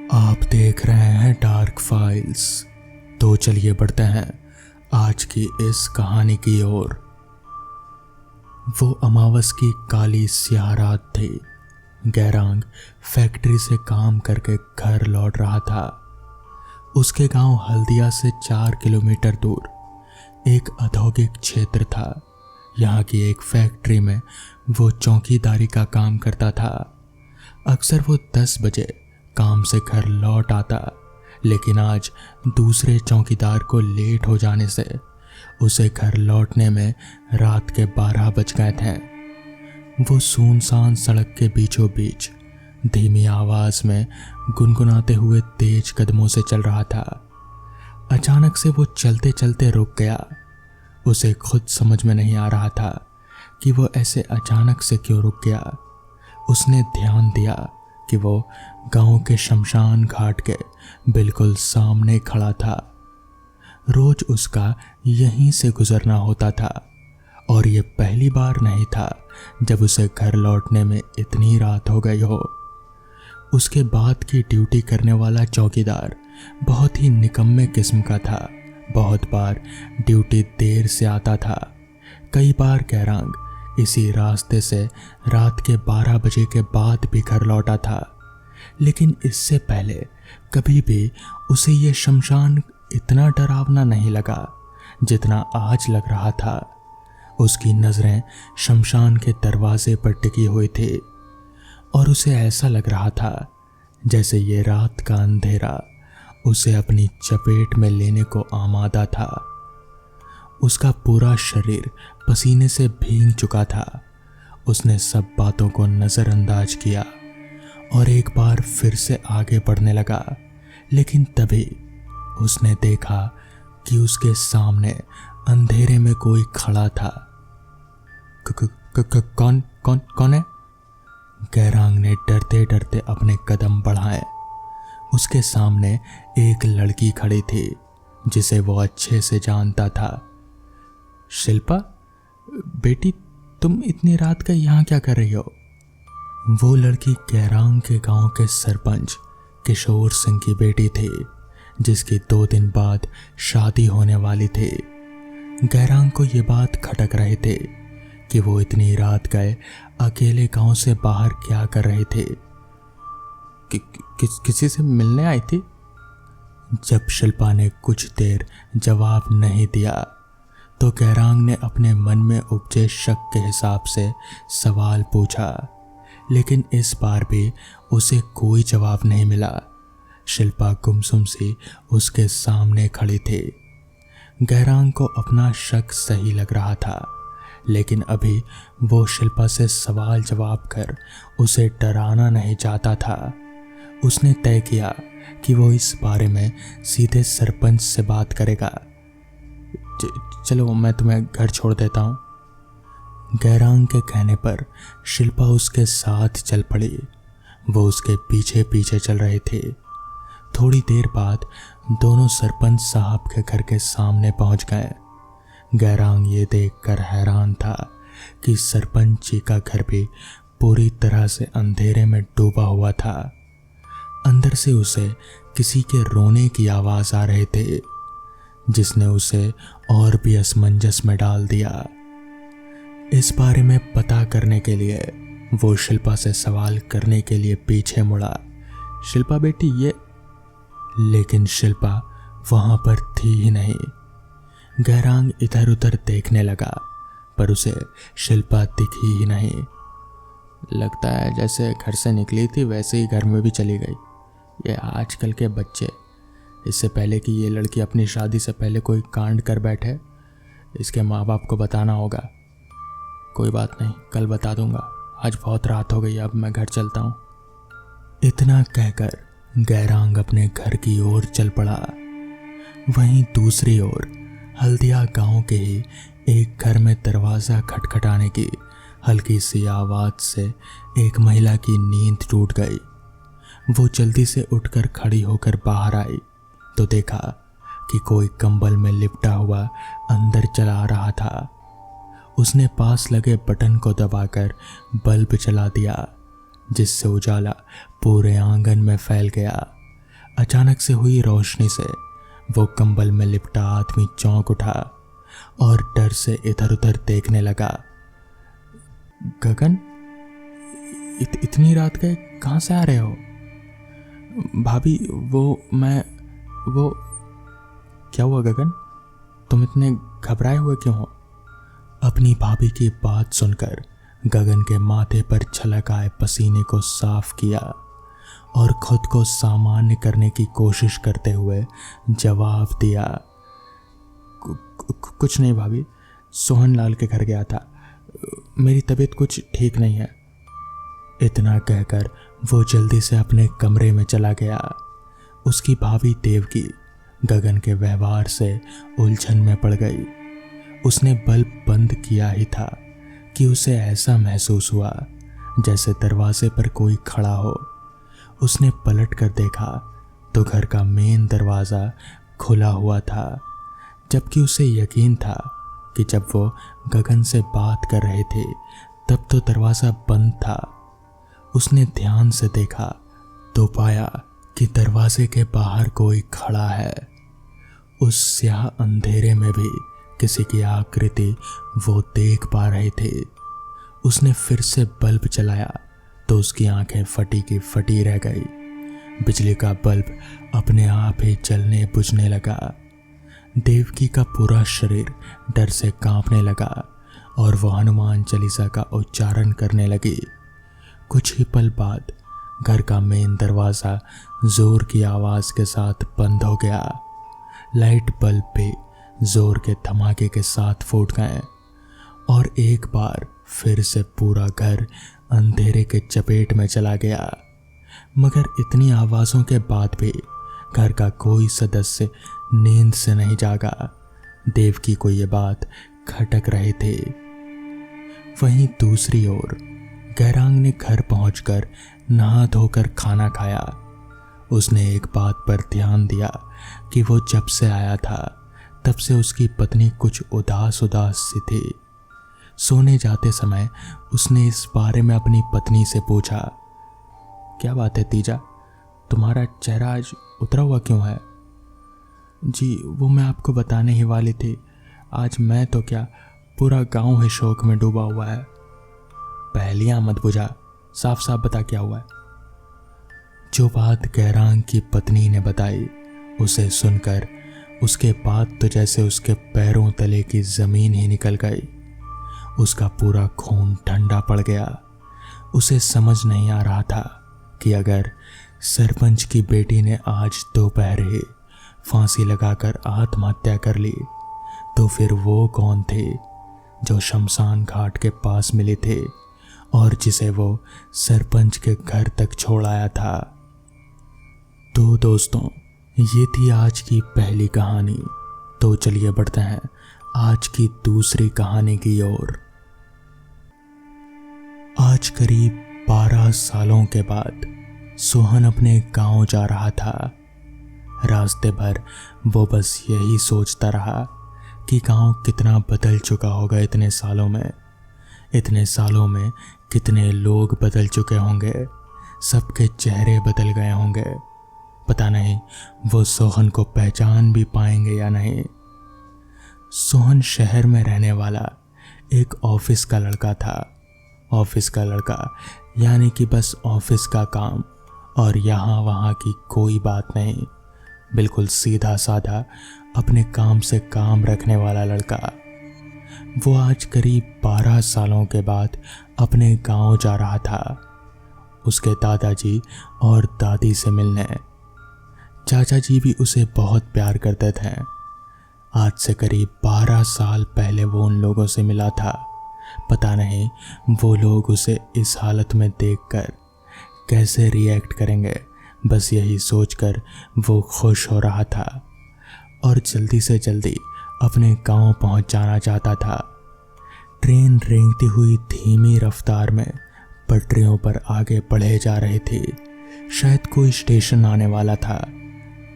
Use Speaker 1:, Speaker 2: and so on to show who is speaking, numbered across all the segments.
Speaker 1: आप देख रहे हैं डार्क फाइल्स। तो चलिए बढ़ते हैं आज की इस कहानी की ओर। वो अमावस की काली स्याह रात थी। गैरांग फैक्ट्री से काम करके घर लौट रहा था। उसके गांव हल्दिया से 4 किलोमीटर दूर एक औद्योगिक क्षेत्र था। यहाँ की एक फैक्ट्री में वो चौकीदारी का काम करता था। अक्सर वो 10 बजे काम से घर लौट आता, लेकिन आज दूसरे चौकीदार को लेट हो जाने से उसे घर लौटने में रात के 12 बज गए थे। वो सुनसान सड़क के बीचों बीच धीमी आवाज में गुनगुनाते हुए तेज कदमों से चल रहा था। अचानक से वो चलते चलते रुक गया। उसे खुद समझ में नहीं आ रहा था कि वो ऐसे अचानक से क्यों रुक गया। उसने ध्यान दिया कि वो गांव के शमशान घाट के बिल्कुल सामने खड़ा था। रोज उसका यहीं से गुजरना होता था और ये पहली बार नहीं था जब उसे घर लौटने में इतनी रात हो गई हो। उसके बाद की ड्यूटी करने वाला चौकीदार बहुत ही निकम्मे किस्म का था। बहुत बार ड्यूटी देर से आता था। कई बार गैरांग इसी रास्ते से रात के 12 बजे के बाद भी घर लौटा था, लेकिन इससे पहले कभी भी उसे ये शमशान इतना डरावना नहीं लगा जितना आज लग रहा था। उसकी नजरें शमशान के दरवाजे पर टिकी हुई थी और उसे ऐसा लग रहा था जैसे ये रात का अंधेरा उसे अपनी चपेट में लेने को आमादा था। उसका पूरा शरीर पसीने से भीग चुका था। उसने सब बातों को नजरअंदाज किया और एक बार फिर से आगे बढ़ने लगा, लेकिन तभी उसने देखा कि उसके सामने अंधेरे में कोई खड़ा था। कौन कौन कौन है? गैरांग ने डरते डरते अपने कदम बढ़ाए। उसके सामने एक लड़की खड़ी थी जिसे वो अच्छे से जानता था। शिल्पा बेटी, तुम इतनी रात का यहाँ क्या कर रही हो? वो लड़की गैरांग के गांव के सरपंच किशोर सिंह की बेटी थी, जिसकी 2 दिन बाद शादी होने वाली थी। गैरांग को ये बात खटक रही थी कि वो इतनी रात गए अकेले गांव से बाहर क्या कर रहे थे। किसी से मिलने आई थी? जब शिल्पा ने कुछ देर जवाब नहीं दिया तो गैरांग ने अपने मन में उपजे शक के हिसाब से सवाल पूछा, लेकिन इस बार भी उसे कोई जवाब नहीं मिला। शिल्पा गुमसुम सी उसके सामने खड़ी थी। गैरांग को अपना शक सही लग रहा था, लेकिन अभी वो शिल्पा से सवाल जवाब कर उसे डराना नहीं चाहता था। उसने तय किया कि वो इस बारे में सीधे सरपंच से बात करेगा। चलो मैं तुम्हें घर छोड़ देता हूँ। गैरांग के कहने पर शिल्पा उसके साथ चल पड़ी। वो उसके पीछे पीछे चल रहे थे। थोड़ी देर बाद दोनों सरपंच साहब के घर के सामने पहुंच गए। गैरांग ये देखकर हैरान था कि सरपंच जी का घर भी पूरी तरह से अंधेरे में डूबा हुआ था। अंदर से उसे किसी के रोने की आवाज आ रहे थे, जिसने उसे और भी असमंजस में डाल दिया। इस बारे में पता करने के लिए वो शिल्पा से सवाल करने के लिए पीछे मुड़ा। शिल्पा बेटी ये, लेकिन शिल्पा वहां पर थी ही नहीं। गैरांग इधर उधर देखने लगा, पर उसे शिल्पा दिखी ही नहीं। लगता है जैसे घर से निकली थी वैसे ही घर में भी चली गई। ये आजकल के बच्चे, इससे पहले कि ये लड़की अपनी शादी से पहले कोई कांड कर बैठे, इसके माँ बाप को बताना होगा। कोई बात नहीं, कल बता दूंगा। आज बहुत रात हो गई, अब मैं घर चलता हूँ। इतना कहकर गैरांग अपने घर की ओर चल पड़ा। वहीं दूसरी ओर हल्दिया गांव के ही एक घर में दरवाज़ा खटखटाने की हल्की सी आवाज़ से एक महिला की नींद टूट गई। वो जल्दी से उठकर खड़ी होकर बाहर आई तो देखा कि कोई कंबल में लिपटा हुआ अंदर चला रहा था। उसने पास लगे बटन को दबाकर बल्ब जला दिया, जिससे उजाला पूरे आंगन में फैल गया। अचानक से हुई रोशनी से वो कंबल में लिपटा आदमी चौंक उठा और डर से इधर उधर देखने लगा। गगन, इतनी रात के कहाँ से आ रहे हो? भाभी, वो क्या हुआ गगन? तुम इतने घबराए हुए क्यों हो? अपनी भाभी की बात सुनकर गगन के माथे पर छलक आए पसीने को साफ किया और खुद को सामान्य करने की कोशिश करते हुए जवाब दिया, कुछ नहीं भाभी, सोहन लाल के घर गया था, मेरी तबीयत कुछ ठीक नहीं है। इतना कहकर वो जल्दी से अपने कमरे में चला गया। उसकी भाभी देवकी गगन के व्यवहार से उलझन में पड़ गई। उसने बल्ब बंद किया ही था कि उसे ऐसा महसूस हुआ जैसे दरवाजे पर कोई खड़ा हो। उसने पलट कर देखा तो घर का मेन दरवाज़ा खुला हुआ था, जबकि उसे यकीन था कि जब वो गगन से बात कर रहे थे तब तो दरवाज़ा बंद था। उसने ध्यान से देखा तो पाया कि दरवाजे के बाहर कोई खड़ा है। उस स्याह अंधेरे में भी किसी की आकृति वो देख पा रहे थे। उसने फिर से बल्ब जलाया तो उसकी आंखें फटी की फटी रह गई। बिजली का बल्ब अपने आप ही जलने बुझने लगा। देवकी का पूरा शरीर डर से कांपने लगा और वह हनुमान चालीसा का उच्चारण करने लगी। कुछ ही पल बाद घर का मेन दरवाज़ा जोर की आवाज़ के साथ बंद हो गया। लाइट बल्ब भी जोर के धमाके के साथ फूट गए और एक बार फिर से पूरा घर अंधेरे के चपेट में चला गया। मगर इतनी आवाज़ों के बाद भी घर का कोई सदस्य नींद से नहीं जागा। देवकी को ये बात खटक रहे थे। वहीं दूसरी ओर गैरांग ने घर पहुंचकर नहा धोकर खाना खाया। उसने एक बात पर ध्यान दिया कि वो जब से आया था तब से उसकी पत्नी कुछ उदास उदास सी थी। सोने जाते समय उसने इस बारे में अपनी पत्नी से पूछा, क्या बात है तीजा, तुम्हारा चेहरा आज उतरा हुआ क्यों है? जी वो मैं आपको बताने ही वाली थी, आज मैं तो क्या पूरा गांव ही शोक में डूबा हुआ है। पहेलियां मत बुझा, साफ साफ बता क्या हुआ है। जो बात गैरांग की पत्नी ने बताई उसे सुनकर उसके बाद तो जैसे उसके पैरों तले की जमीन ही निकल गई। उसका पूरा खून ठंडा पड़ गया। उसे समझ नहीं आ रहा था कि अगर सरपंच की बेटी ने आज दोपहर ही फांसी लगाकर आत्महत्या कर ली तो फिर वो कौन थे जो शमशान घाट के पास मिले थे और जिसे वो सरपंच के घर तक छोड़ आया था। तो दोस्तों, ये थी आज की पहली कहानी। तो चलिए बढ़ते हैं आज की दूसरी कहानी की ओर। आज करीब 12 सालों के बाद सोहन अपने गांव जा रहा था। रास्ते भर वो बस यही सोचता रहा कि गांव कितना बदल चुका होगा इतने सालों में। इतने सालों में कितने लोग बदल चुके होंगे, सबके चेहरे बदल गए होंगे। पता नहीं वो सोहन को पहचान भी पाएंगे या नहीं। सोहन शहर में रहने वाला एक ऑफिस का लड़का था। ऑफिस का लड़का यानी कि बस ऑफिस का काम और यहाँ वहाँ की कोई बात नहीं। बिल्कुल सीधा साधा अपने काम से काम रखने वाला लड़का। वो आज करीब 12 सालों के बाद अपने गांव जा रहा था, उसके दादाजी और दादी से मिलने। चाचा जी भी उसे बहुत प्यार करते थे। आज से करीब 12 साल पहले वो उन लोगों से मिला था। पता नहीं वो लोग उसे इस हालत में देखकर कैसे रिएक्ट करेंगे, बस यही सोचकर वो खुश हो रहा था और जल्दी से जल्दी अपने गांव पहुंच जाना चाहता था। ट्रेन रेंगती हुई धीमी रफ्तार में पटरियों पर आगे बढ़े जा रहे थे। शायद कोई स्टेशन आने वाला था,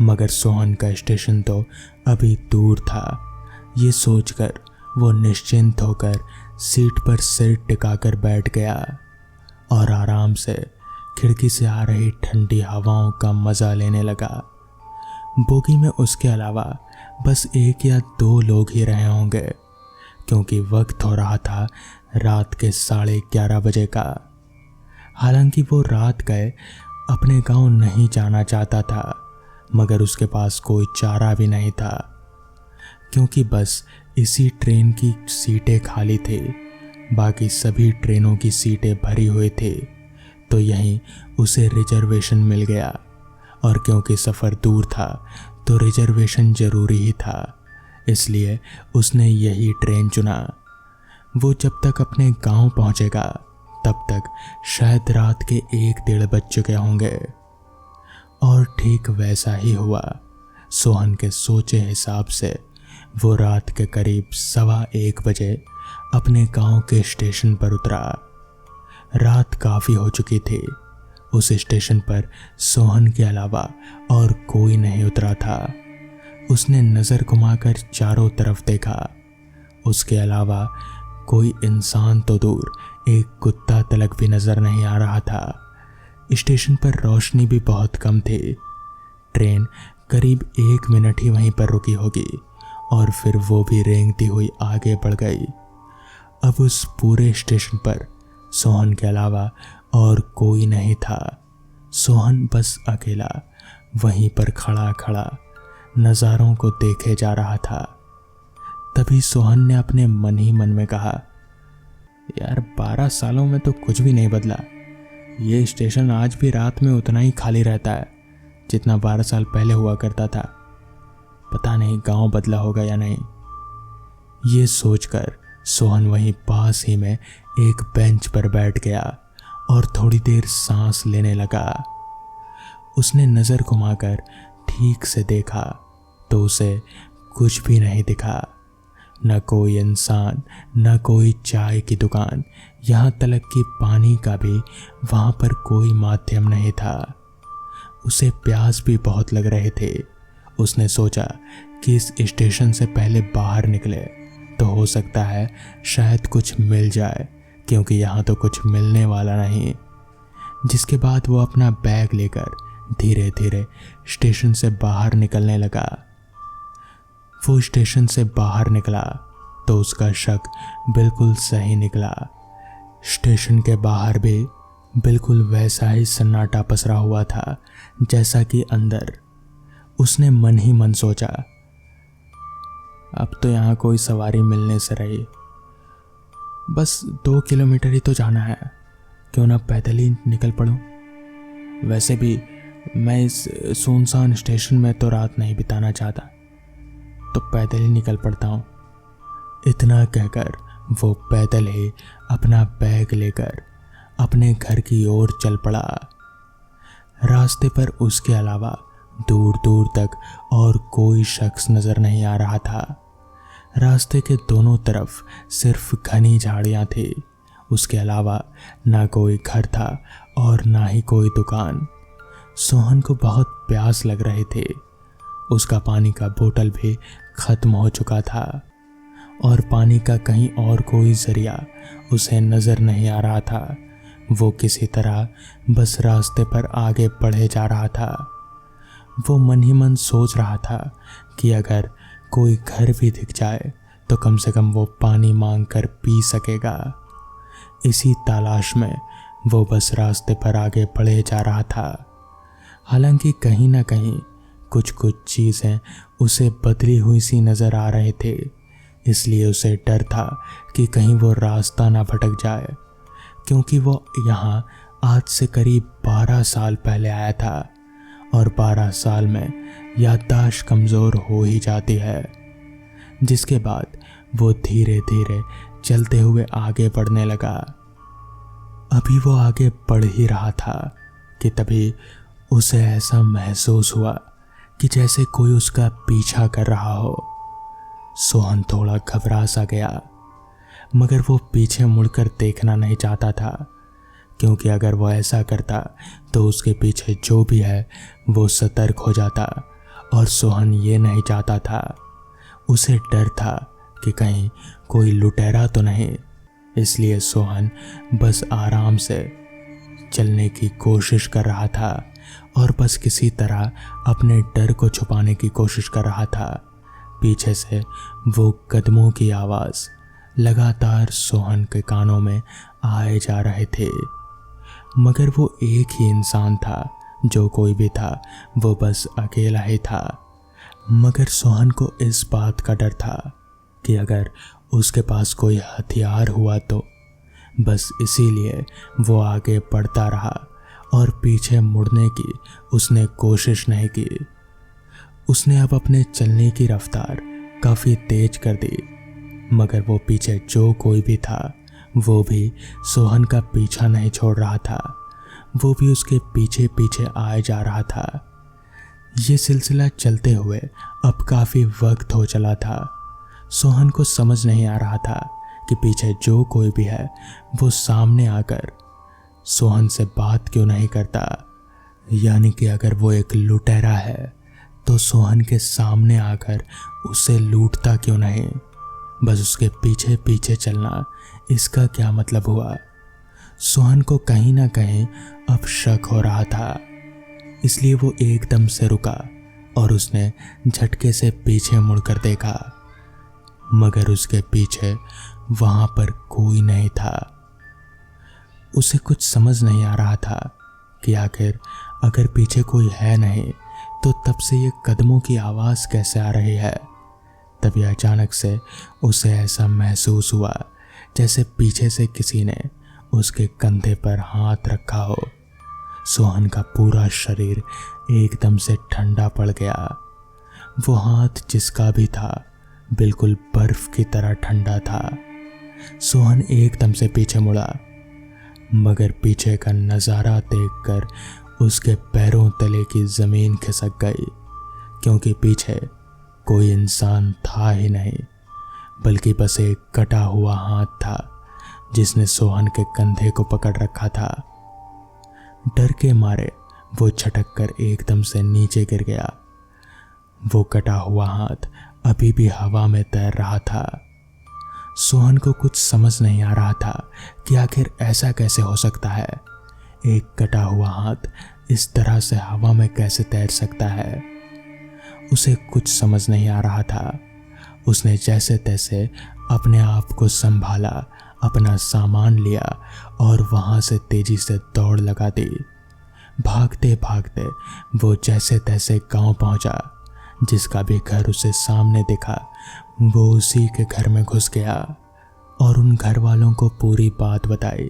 Speaker 1: मगर सोहन का स्टेशन तो अभी दूर था। ये सोचकर वो निश्चिंत होकर सीट पर सिर टिकाकर बैठ गया और आराम से खिड़की से आ रही ठंडी हवाओं का मज़ा लेने लगा। बोगी में उसके अलावा बस 1 या 2 लोग ही रहे होंगे, क्योंकि वक्त हो रहा था रात के 11:30 बजे का। हालांकि वो रात गए अपने गांव नहीं जाना चाहता था, मगर उसके पास कोई चारा भी नहीं था, क्योंकि बस इसी ट्रेन की सीटें खाली थी, बाकी सभी ट्रेनों की सीटें भरी हुई थी। तो यहीं उसे रिजर्वेशन मिल गया, और क्योंकि सफ़र दूर था तो रिजर्वेशन ज़रूरी ही था, इसलिए उसने यही ट्रेन चुना। वो जब तक अपने गांव पहुंचेगा तब तक शायद रात के 1-1:30 बज चुके होंगे। और ठीक वैसा ही हुआ। सोहन के सोचे हिसाब से वो रात के करीब 1:15 बजे अपने गांव के स्टेशन पर उतरा। रात काफ़ी हो चुकी थी। उस स्टेशन पर सोहन के अलावा और कोई नहीं उतरा था। उसने नज़र घुमाकर चारों तरफ देखा। उसके अलावा कोई इंसान तो दूर, एक कुत्ता तलक भी नज़र नहीं आ रहा था। स्टेशन पर रोशनी भी बहुत कम थी। ट्रेन करीब 1 मिनट ही वहीं पर रुकी होगी और फिर वो भी रेंगती हुई आगे बढ़ गई। अब उस पूरे स्टेशन पर सोहन के अलावा और कोई नहीं था। सोहन बस अकेला वहीं पर खड़ा खड़ा नज़ारों को देखे जा रहा था। तभी सोहन ने अपने मन ही मन में कहा, यार 12 सालों में तो कुछ भी नहीं बदला। ये स्टेशन आज भी रात में उतना ही खाली रहता है जितना 12 साल पहले हुआ करता था। पता नहीं गांव बदला होगा या नहीं। ये सोचकर सोहन वहीं पास ही में एक बेंच पर बैठ गया और थोड़ी देर सांस लेने लगा। उसने नज़र घुमाकर ठीक से देखा तो उसे कुछ भी नहीं दिखा। न कोई इंसान, न कोई चाय की दुकान, यहाँ तलक कि पानी का भी वहाँ पर कोई माध्यम नहीं था। उसे प्यास भी बहुत लग रहे थे। उसने सोचा कि इस स्टेशन से पहले बाहर निकले तो हो सकता है शायद कुछ मिल जाए, क्योंकि यहाँ तो कुछ मिलने वाला नहीं। जिसके बाद वो अपना बैग लेकर धीरे धीरे स्टेशन से बाहर निकलने लगा। वो स्टेशन से बाहर निकला तो उसका शक बिल्कुल सही निकला। स्टेशन के बाहर भी बिल्कुल वैसा ही सन्नाटा पसरा हुआ था जैसा कि अंदर। उसने मन ही मन सोचा, अब तो यहाँ कोई सवारी मिलने से रही। बस 2 किलोमीटर ही तो जाना है, क्यों ना पैदल ही निकल पड़ूं। वैसे भी मैं इस सुनसान स्टेशन में तो रात नहीं बिताना चाहता, तो पैदल ही निकल पड़ता हूँ। इतना कहकर वो पैदल ही अपना बैग लेकर अपने घर की ओर चल पड़ा। रास्ते पर उसके अलावा दूर दूर तक और कोई शख्स नजर नहीं आ रहा था। रास्ते के दोनों तरफ सिर्फ घनी झाड़ियाँ थी। उसके अलावा ना कोई घर था और ना ही कोई दुकान। सोहन को बहुत प्यास लग रही थी। उसका पानी का बोतल भी खत्म हो चुका था और पानी का कहीं और कोई जरिया उसे नजर नहीं आ रहा था। वो किसी तरह बस रास्ते पर आगे बढ़े जा रहा था। वो मन ही मन सोच रहा था कि अगर कोई घर भी दिख जाए तो कम से कम वो पानी मांगकर पी सकेगा। इसी तलाश में वो बस रास्ते पर आगे बढ़े जा रहा था। हालांकि कहीं ना कहीं कुछ कुछ चीज़ें उसे बदली हुई सी नज़र आ रहे थे, इसलिए उसे डर था कि कहीं वो रास्ता ना भटक जाए, क्योंकि वो यहाँ आज से करीब 12 साल पहले आया था और 12 साल में याददाश्त कमज़ोर हो ही जाती है। जिसके बाद वो धीरे धीरे चलते हुए आगे बढ़ने लगा। अभी वो आगे बढ़ ही रहा था कि तभी उसे ऐसा महसूस हुआ कि जैसे कोई उसका पीछा कर रहा हो। सोहन थोड़ा घबरा सा गया, मगर वो पीछे मुड़कर देखना नहीं चाहता था, क्योंकि अगर वो ऐसा करता तो उसके पीछे जो भी है वो सतर्क हो जाता, और सोहन ये नहीं चाहता था। उसे डर था कि कहीं कोई लुटेरा तो नहीं, इसलिए सोहन बस आराम से चलने की कोशिश कर रहा था और बस किसी तरह अपने डर को छुपाने की कोशिश कर रहा था। पीछे से वो कदमों की आवाज़ लगातार सोहन के कानों में आए जा रहे थे। मगर वो एक ही इंसान था, जो कोई भी था वो बस अकेला ही था। मगर सोहन को इस बात का डर था कि अगर उसके पास कोई हथियार हुआ तो। बस इसीलिए वो आगे बढ़ता रहा और पीछे मुड़ने की उसने कोशिश नहीं की। उसने अब अपने चलने की रफ्तार काफ़ी तेज कर दी, मगर वो पीछे जो कोई भी था वो भी सोहन का पीछा नहीं छोड़ रहा था। वो भी उसके पीछे पीछे आए जा रहा था। ये सिलसिला चलते हुए अब काफ़ी वक्त हो चला था। सोहन को समझ नहीं आ रहा था कि पीछे जो कोई भी है वो सामने आकर सोहन से बात क्यों नहीं करता। यानी कि अगर वो एक लुटेरा है तो सोहन के सामने आकर उसे लूटता क्यों नहीं। बस उसके पीछे पीछे चलना, इसका क्या मतलब हुआ। सोहन को कहीं ना कहीं अब शक हो रहा था, इसलिए वो एकदम से रुका और उसने झटके से पीछे मुड़कर देखा। मगर उसके पीछे वहां पर कोई नहीं था। उसे कुछ समझ नहीं आ रहा था कि आखिर अगर पीछे कोई है नहीं तो तब से ये कदमों की आवाज़ कैसे आ रही है। तभी अचानक से उसे ऐसा महसूस हुआ जैसे पीछे से किसी ने उसके कंधे पर हाथ रखा हो। सोहन का पूरा शरीर एकदम से ठंडा पड़ गया। वो हाथ जिसका भी था बिल्कुल बर्फ की तरह ठंडा था। सोहन एकदम से पीछे मुड़ा, मगर पीछे का नज़ारा देखकर उसके पैरों तले की ज़मीन खिसक गई, क्योंकि पीछे कोई इंसान था ही नहीं, बल्कि बस एक कटा हुआ हाथ था जिसने सोहन के कंधे को पकड़ रखा था। डर के मारे वो झटक कर एकदम से नीचे गिर गया। वो कटा हुआ हाथ अभी भी हवा में तैर रहा था। सोहन को कुछ समझ नहीं आ रहा था कि आखिर ऐसा कैसे हो सकता है। एक कटा हुआ हाथ इस तरह से हवा में कैसे तैर सकता है। उसे कुछ समझ नहीं आ रहा था। उसने जैसे तैसे अपने आप को संभाला, अपना सामान लिया और वहां से तेजी से दौड़ लगा दी। भागते भागते वो जैसे तैसे गांव पहुंचा। जिसका भी घर उसे सामने दिखा वो उसी के घर में घुस गया और उन घर वालों को पूरी बात बताई।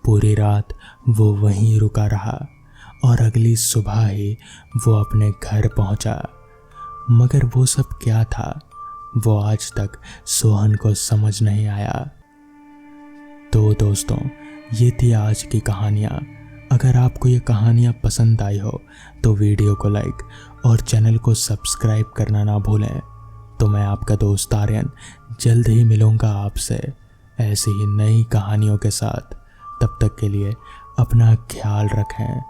Speaker 1: पूरी रात वो वहीं रुका रहा और अगली सुबह ही वो अपने घर पहुंचा। मगर वो सब क्या था वो आज तक सोहन को समझ नहीं आया। तो दोस्तों, ये थी आज की कहानियाँ। अगर आपको ये कहानियाँ पसंद आई हो तो वीडियो को लाइक और चैनल को सब्सक्राइब करना ना भूलें। तो मैं आपका दोस्त आर्यन जल्द ही मिलूँगा आपसे ऐसी ही नई कहानियों के साथ। तब तक के लिए अपना ख्याल रखें।